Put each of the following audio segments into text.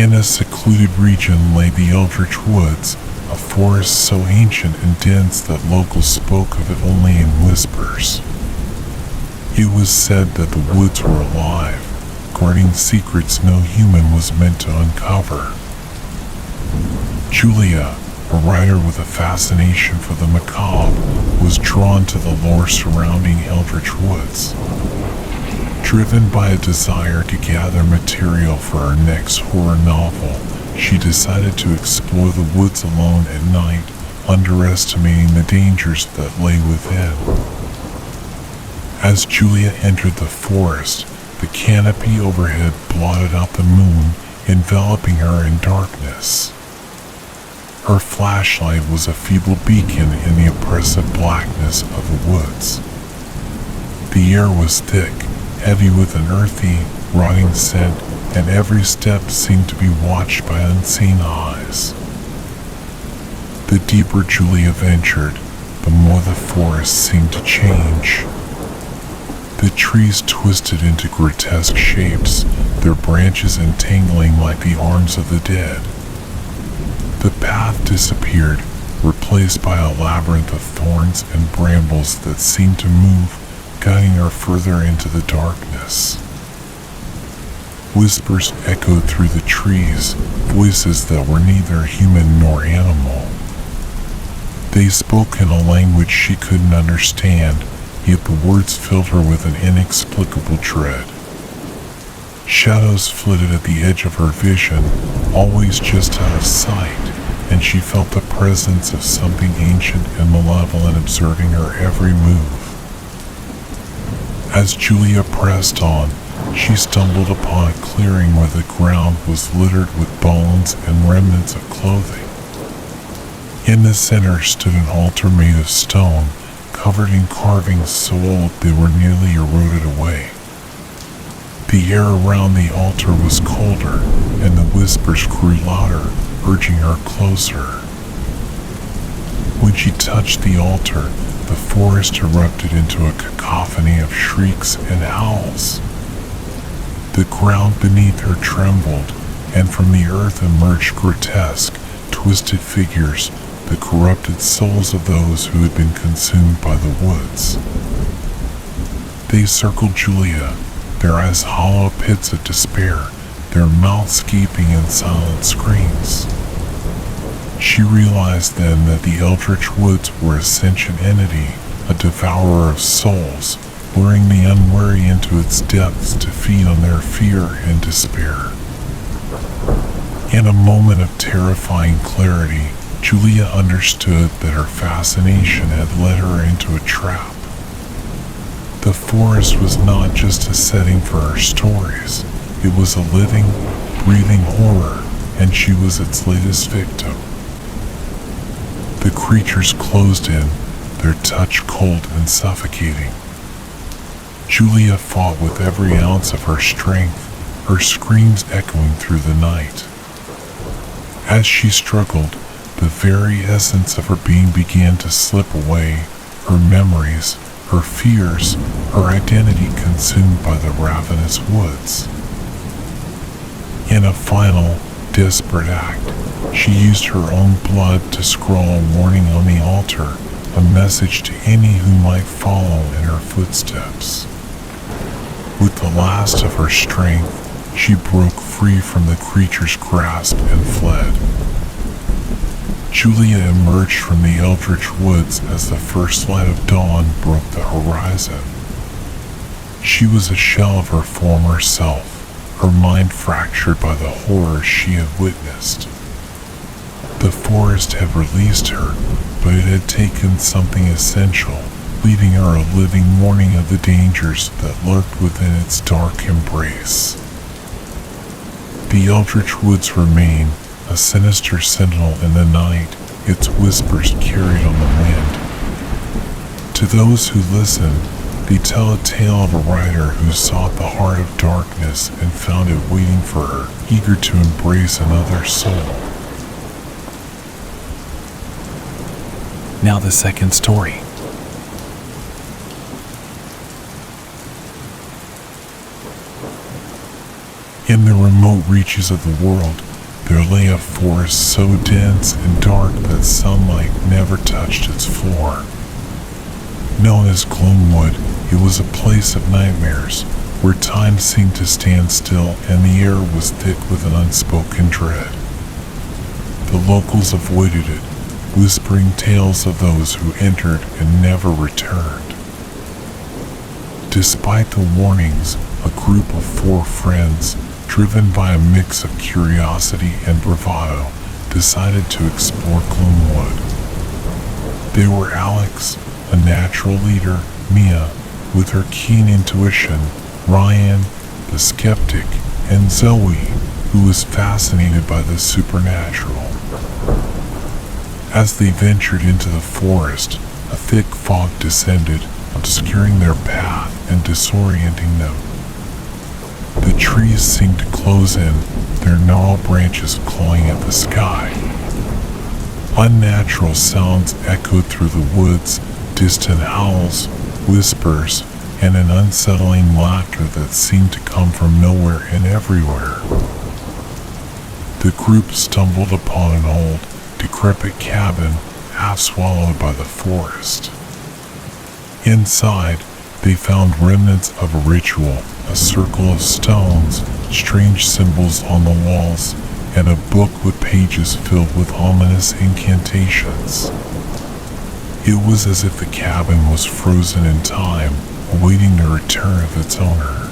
In a secluded region lay the Eldritch Woods, a forest so ancient and dense that locals spoke of it only in whispers. It was said that the woods were alive, guarding secrets no human was meant to uncover. Julia, a writer with a fascination for the macabre, was drawn to the lore surrounding Eldritch Woods. Driven by a desire to gather material for her next horror novel, she decided to explore the woods alone at night, underestimating the dangers that lay within. As Julia entered the forest, the canopy overhead blotted out the moon, enveloping her in darkness. Her flashlight was a feeble beacon in the oppressive blackness of the woods. The air was thick, heavy with an earthy, rotting scent, and every step seemed to be watched by unseen eyes. The deeper Julia ventured, the more the forest seemed to change. The trees twisted into grotesque shapes, their branches entangling like the arms of the dead. The path disappeared, replaced by a labyrinth of thorns and brambles that seemed to move, guiding her further into the darkness. Whispers echoed through the trees, voices that were neither human nor animal. They spoke in a language she couldn't understand, yet the words filled her with an inexplicable dread. Shadows flitted at the edge of her vision, always just out of sight, and she felt the presence of something ancient and malevolent observing her every move. As Julia pressed on, she stumbled upon a clearing where the ground was littered with bones and remnants of clothing. In the center stood an altar made of stone, covered in carvings so old they were nearly eroded away. The air around the altar was colder, and the whispers grew louder, urging her closer. When she touched the altar, the forest erupted into a cacophony of shrieks and howls. The ground beneath her trembled, and from the earth emerged grotesque, twisted figures, the corrupted souls of those who had been consumed by the woods. They circled Julia, their eyes hollow pits of despair, their mouths gaping in silent screams. She realized then that the Eldritch Woods were a sentient entity, a devourer of souls, luring the unwary into its depths to feed on their fear and despair. In a moment of terrifying clarity, Julia understood that her fascination had led her into a trap. The forest was not just a setting for her stories. It was a living, breathing horror, and she was its latest victim. The creatures closed in, their touch cold and suffocating. Julia fought with every ounce of her strength, her screams echoing through the night. As she struggled, the very essence of her being began to slip away, her memories, her fears, her identity consumed by the ravenous woods. In a final, desperate act, she used her own blood to scrawl a warning on the altar, a message to any who might follow in her footsteps. With the last of her strength, she broke free from the creature's grasp and fled. Julia emerged from the Eldritch Woods as the first light of dawn broke the horizon. She was a shell of her former self, her mind fractured by the horrors she had witnessed. The forest had released her, but it had taken something essential, leaving her a living warning of the dangers that lurked within its dark embrace. The Eldritch Woods remain, a sinister sentinel in the night, its whispers carried on the wind. To those who listen, they tell a tale of a writer who sought the heart of darkness and found it waiting for her, eager to embrace another soul. Now the second story. In the remote reaches of the world, there lay a forest so dense and dark that sunlight never touched its floor. Known as Gloomwood, it was a place of nightmares, where time seemed to stand still and the air was thick with an unspoken dread. The locals avoided it, whispering tales of those who entered and never returned. Despite the warnings, a group of 4 friends, driven by a mix of curiosity and bravado, decided to explore Gloomwood. They were Alex, a natural leader, Mia, with her keen intuition, Ryan, the skeptic, and Zoe, who was fascinated by the supernatural. As they ventured into the forest, a thick fog descended, obscuring their path and disorienting them. The trees seemed to close in, their gnarled branches clawing at the sky. Unnatural sounds echoed through the woods, distant howls, whispers, and an unsettling laughter that seemed to come from nowhere and everywhere. The group stumbled upon an old, decrepit cabin, half swallowed by the forest. Inside, they found remnants of a ritual, a circle of stones, strange symbols on the walls, and a book with pages filled with ominous incantations. It was as if the cabin was frozen in time, awaiting the return of its owner.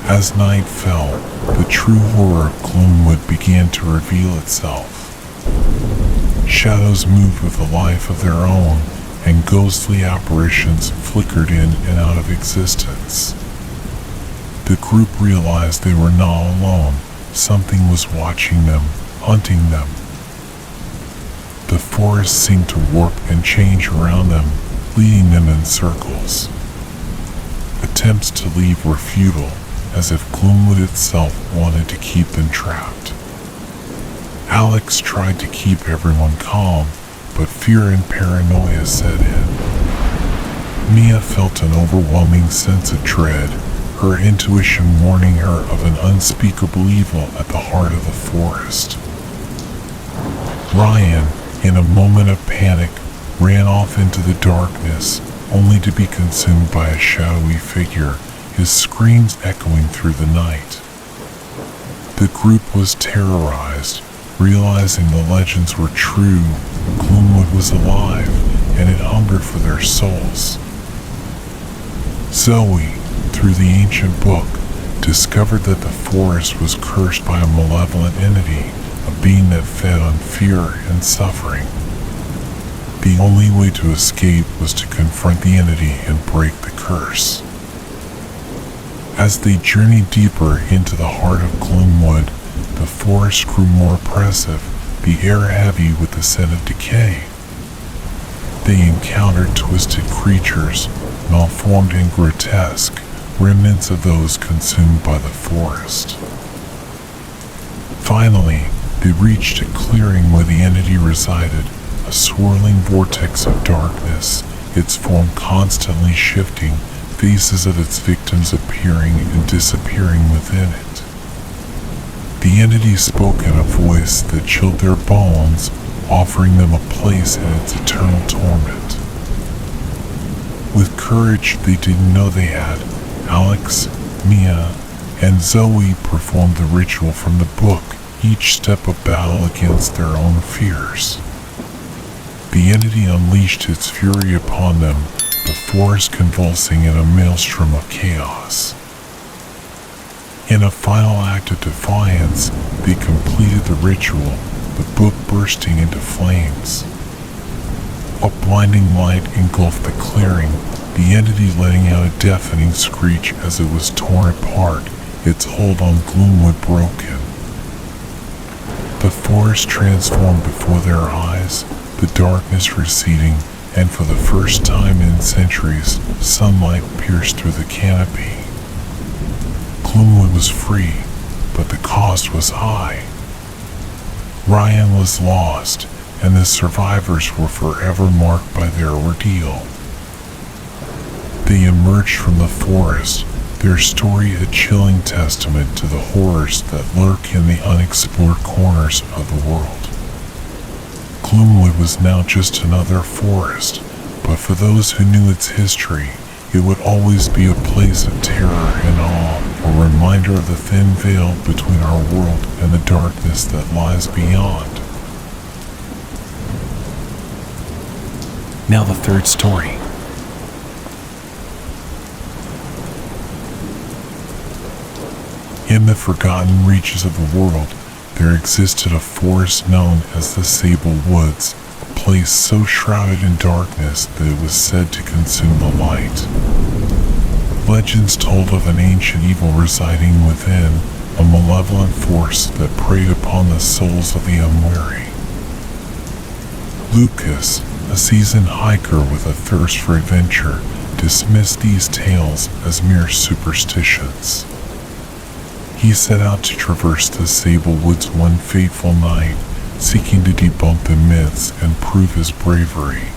As night fell, the true horror of Gloomwood began to reveal itself. Shadows moved with a life of their own, and ghostly apparitions flickered in and out of existence. The group realized they were not alone. Something was watching them, hunting them. The forest seemed to warp and change around them, leading them in circles. Attempts to leave were futile, as if Gloomwood itself wanted to keep them trapped. Alex tried to keep everyone calm, but fear and paranoia set in. Mia felt an overwhelming sense of dread, her intuition warning her of an unspeakable evil at the heart of the forest. Ryan, in a moment of panic, ran off into the darkness, only to be consumed by a shadowy figure, his screams echoing through the night. The group was terrorized, realizing the legends were true. Gloomwood was alive, and it hungered for their souls. Zoe, through the ancient book, discovered that the forest was cursed by a malevolent entity, a being that fed on fear and suffering. The only way to escape was to confront the entity and break the curse. As they journeyed deeper into the heart of Gloomwood, the forest grew more oppressive, the air heavy with the scent of decay. They encountered twisted creatures, malformed and grotesque, remnants of those consumed by the forest. Finally, they reached a clearing where the entity resided, a swirling vortex of darkness, its form constantly shifting, faces of its victims appearing and disappearing within it. The entity spoke in a voice that chilled their bones, offering them a place in its eternal torment. With courage they didn't know they had, Alex, Mia, and Zoe performed the ritual from the book, each step a battle against their own fears. The entity unleashed its fury upon them, the forest convulsing in a maelstrom of chaos. In a final act of defiance, they completed the ritual, the book bursting into flames. A blinding light engulfed the clearing, the entity letting out a deafening screech as it was torn apart, its hold on Gloomwood broken. The forest transformed before their eyes, the darkness receding, and for the first time in centuries, sunlight pierced through the canopy. Gloomwood was free, but the cost was high. Ryan was lost, and the survivors were forever marked by their ordeal. They emerged from the forest, their story a chilling testament to the horrors that lurk in the unexplored corners of the world. Gloomwood was now just another forest, but for those who knew its history, it would always be a place of terror and awe, a reminder of the thin veil between our world and the darkness that lies beyond. Now the third story. In the forgotten reaches of the world, there existed a forest known as the Sable Woods, a place so shrouded in darkness that it was said to consume the light. Legends told of an ancient evil residing within, a malevolent force that preyed upon the souls of the unwary. Lucas, a seasoned hiker with a thirst for adventure, dismissed these tales as mere superstitions. He set out to traverse the Sable Woods one fateful night, seeking to debunk the myths and prove his bravery.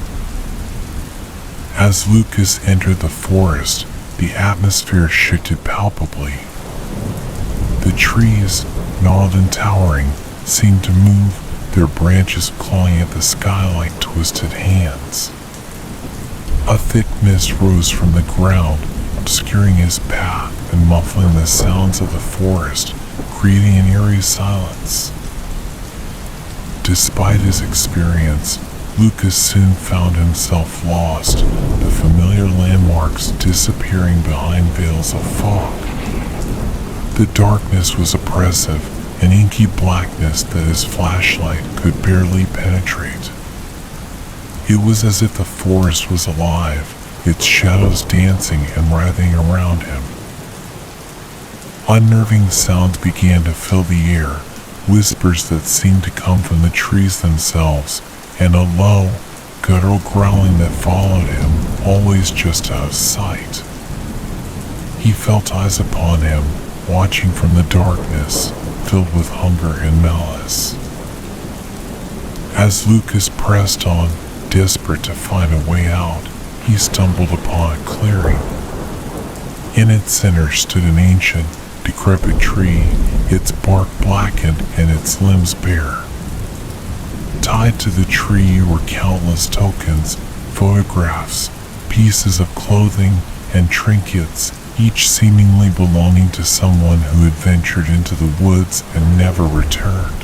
As Lucas entered the forest, the atmosphere shifted palpably. The trees, gnarled and towering, seemed to move, their branches clawing at the sky like twisted hands. A thick mist rose from the ground, obscuring his path and muffling the sounds of the forest, creating an eerie silence. Despite his experience, Lucas soon found himself lost, the familiar landmarks disappearing behind veils of fog. The darkness was oppressive, an inky blackness that his flashlight could barely penetrate. It was as if the forest was alive, its shadows dancing and writhing around him. Unnerving sounds began to fill the air, whispers that seemed to come from the trees themselves, and a low, guttural growling that followed him, always just out of sight. He felt eyes upon him, watching from the darkness, filled with hunger and malice. As Lucas pressed on, desperate to find a way out, he stumbled upon a clearing. In its center stood an ancient, decrepit tree, its bark blackened and its limbs bare. Tied to the tree were countless tokens, photographs, pieces of clothing, and trinkets, each seemingly belonging to someone who had ventured into the woods and never returned.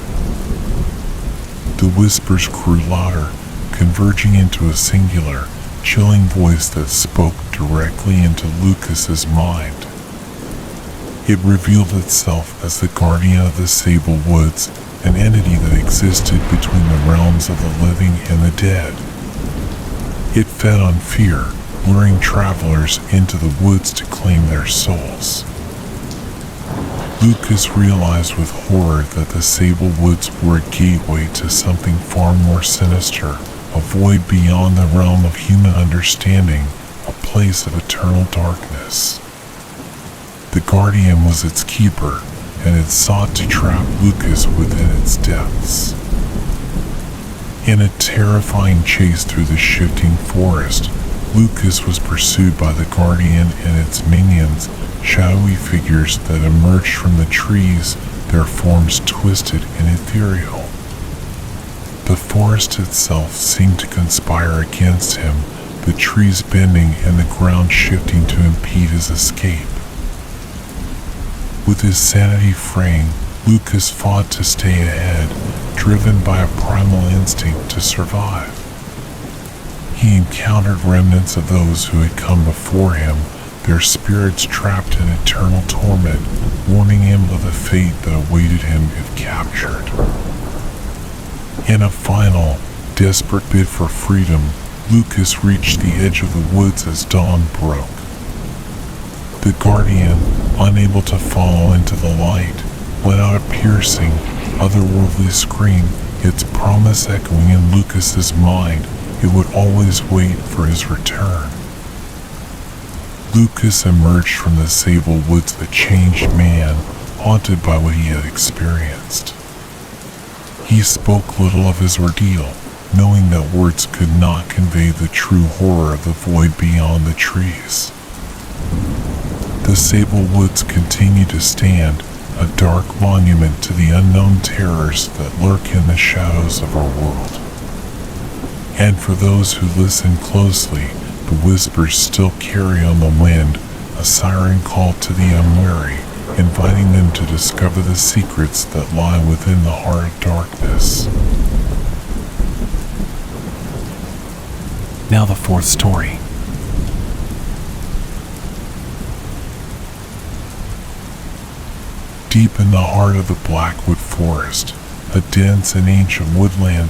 The whispers grew louder, converging into a singular, chilling voice that spoke directly into Lucas's mind. It revealed itself as the guardian of the Sable Woods, an entity that existed between the realms of the living and the dead. It fed on fear, luring travelers into the woods to claim their souls. Lucas realized with horror that the Sable Woods were a gateway to something far more sinister, a void beyond the realm of human understanding, a place of eternal darkness. The Guardian was its keeper, and it sought to trap Lucas within its depths. In a terrifying chase through the shifting forest, Lucas was pursued by the Guardian and its minions, shadowy figures that emerged from the trees, their forms twisted and ethereal. The forest itself seemed to conspire against him, the trees bending and the ground shifting to impede his escape. With his sanity fraying, Lucas fought to stay ahead, driven by a primal instinct to survive. He encountered remnants of those who had come before him, their spirits trapped in eternal torment, warning him of the fate that awaited him if captured. In a final, desperate bid for freedom, Lucas reached the edge of the woods as dawn broke. The Guardian, unable to follow into the light, let out a piercing, otherworldly scream, its promise echoing in Lucas's mind. It would always wait for his return. Lucas emerged from the Sable Woods a changed man, haunted by what he had experienced. He spoke little of his ordeal, knowing that words could not convey the true horror of the void beyond the trees. The sable woods continue to stand, a dark monument to the unknown terrors that lurk in the shadows of our world. And for those who listen closely, the whispers still carry on the wind, a siren call to the unwary, inviting them to discover the secrets that lie within the heart of darkness. Now the fourth story. Deep in the heart of the Blackwood Forest, a dense and ancient woodland,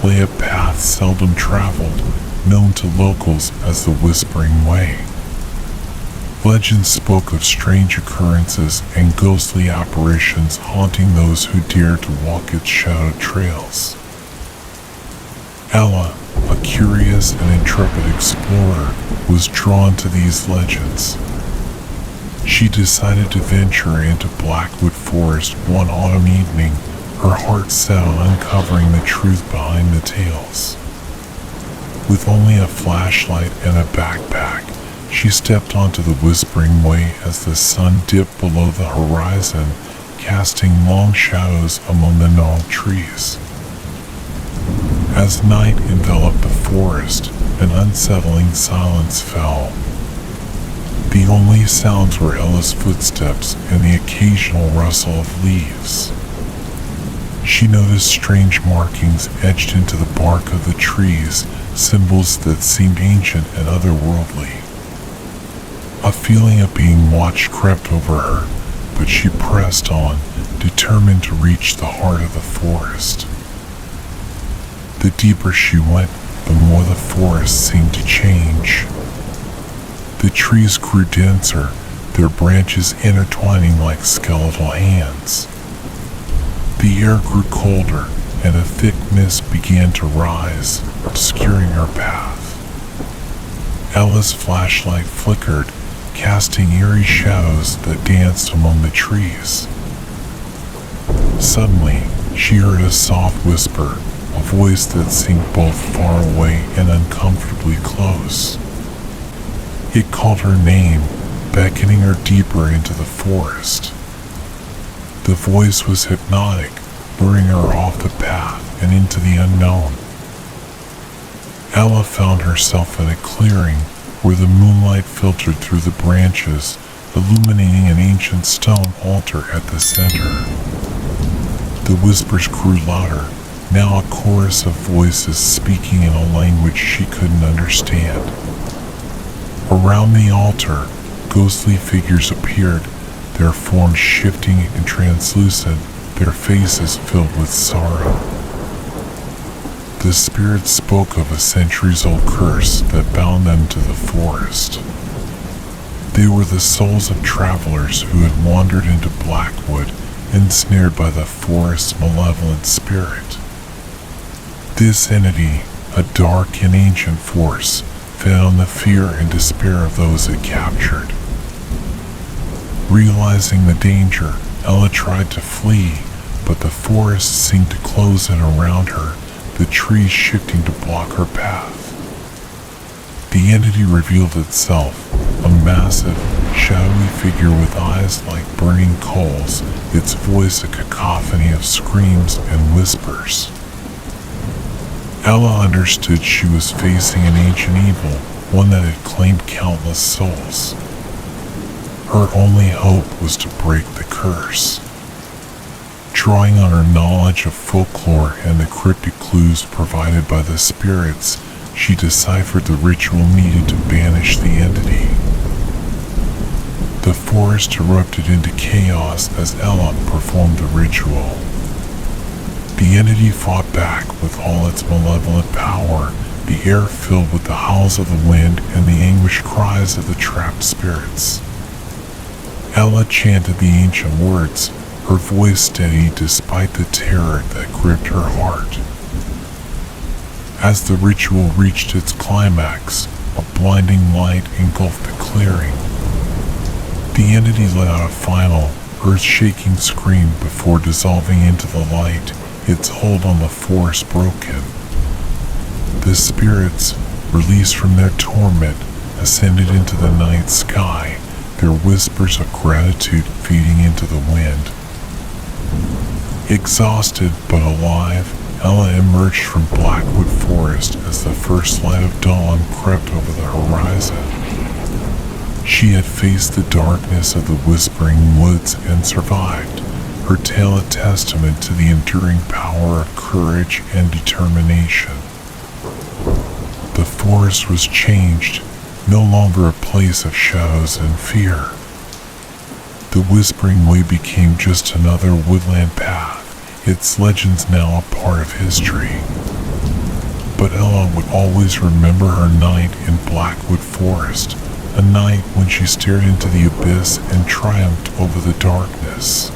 lay a path seldom traveled, known to locals as the Whispering Way. Legends spoke of strange occurrences and ghostly apparitions haunting those who dared to walk its shadowed trails. Ella, a curious and intrepid explorer, was drawn to these legends. She decided to venture into Blackwood Forest one autumn evening, her heart set on uncovering the truth behind the tales. With only a flashlight and a backpack, she stepped onto the Whispering Way as the sun dipped below the horizon, casting long shadows among the gnarled trees. As night enveloped the forest, an unsettling silence fell. The only sounds were Ella's footsteps and the occasional rustle of leaves. She noticed strange markings etched into the bark of the trees, symbols that seemed ancient and otherworldly. A feeling of being watched crept over her, but she pressed on, determined to reach the heart of the forest. The deeper she went, the more the forest seemed to change. The trees grew denser, their branches intertwining like skeletal hands. The air grew colder, and a thick mist began to rise, obscuring her path. Ella's flashlight flickered, casting eerie shadows that danced among the trees. Suddenly, she heard a soft whisper, a voice that seemed both far away and uncomfortably close. It called her name, beckoning her deeper into the forest. The voice was hypnotic, luring her off the path and into the unknown. Ella found herself in a clearing where the moonlight filtered through the branches, illuminating an ancient stone altar at the center. The whispers grew louder, now a chorus of voices speaking in a language she couldn't understand. Around the altar, ghostly figures appeared, their forms shifting and translucent, their faces filled with sorrow. The spirits spoke of a centuries-old curse that bound them to the forest. They were the souls of travelers who had wandered into Blackwood, ensnared by the forest's malevolent spirit. This entity, a dark and ancient force, fed on the fear and despair of those it captured. Realizing the danger, Ella tried to flee, but the forest seemed to close in around her, the trees shifting to block her path. The entity revealed itself, a massive, shadowy figure with eyes like burning coals, its voice a cacophony of screams and whispers. Ella understood she was facing an ancient evil, one that had claimed countless souls. Her only hope was to break the curse. Drawing on her knowledge of folklore and the cryptic clues provided by the spirits, she deciphered the ritual needed to banish the entity. The forest erupted into chaos as Ella performed the ritual. The entity fought back with all its malevolent power, the air filled with the howls of the wind and the anguished cries of the trapped spirits. Ella chanted the ancient words, her voice steady despite the terror that gripped her heart. As the ritual reached its climax, a blinding light engulfed the clearing. The entity let out a final, earth-shaking scream before dissolving into the light, its hold on the forest broken. The spirits, released from their torment, ascended into the night sky, their whispers of gratitude feeding into the wind. Exhausted but alive, Ella emerged from Blackwood Forest as the first light of dawn crept over the horizon. She had faced the darkness of the whispering woods and survived, her tale a testament to the enduring power of courage and determination. The forest was changed, no longer a place of shadows and fear. The Whispering Way became just another woodland path, its legends now a part of history. But Ella would always remember her night in Blackwood Forest, a night when she stared into the abyss and triumphed over the darkness.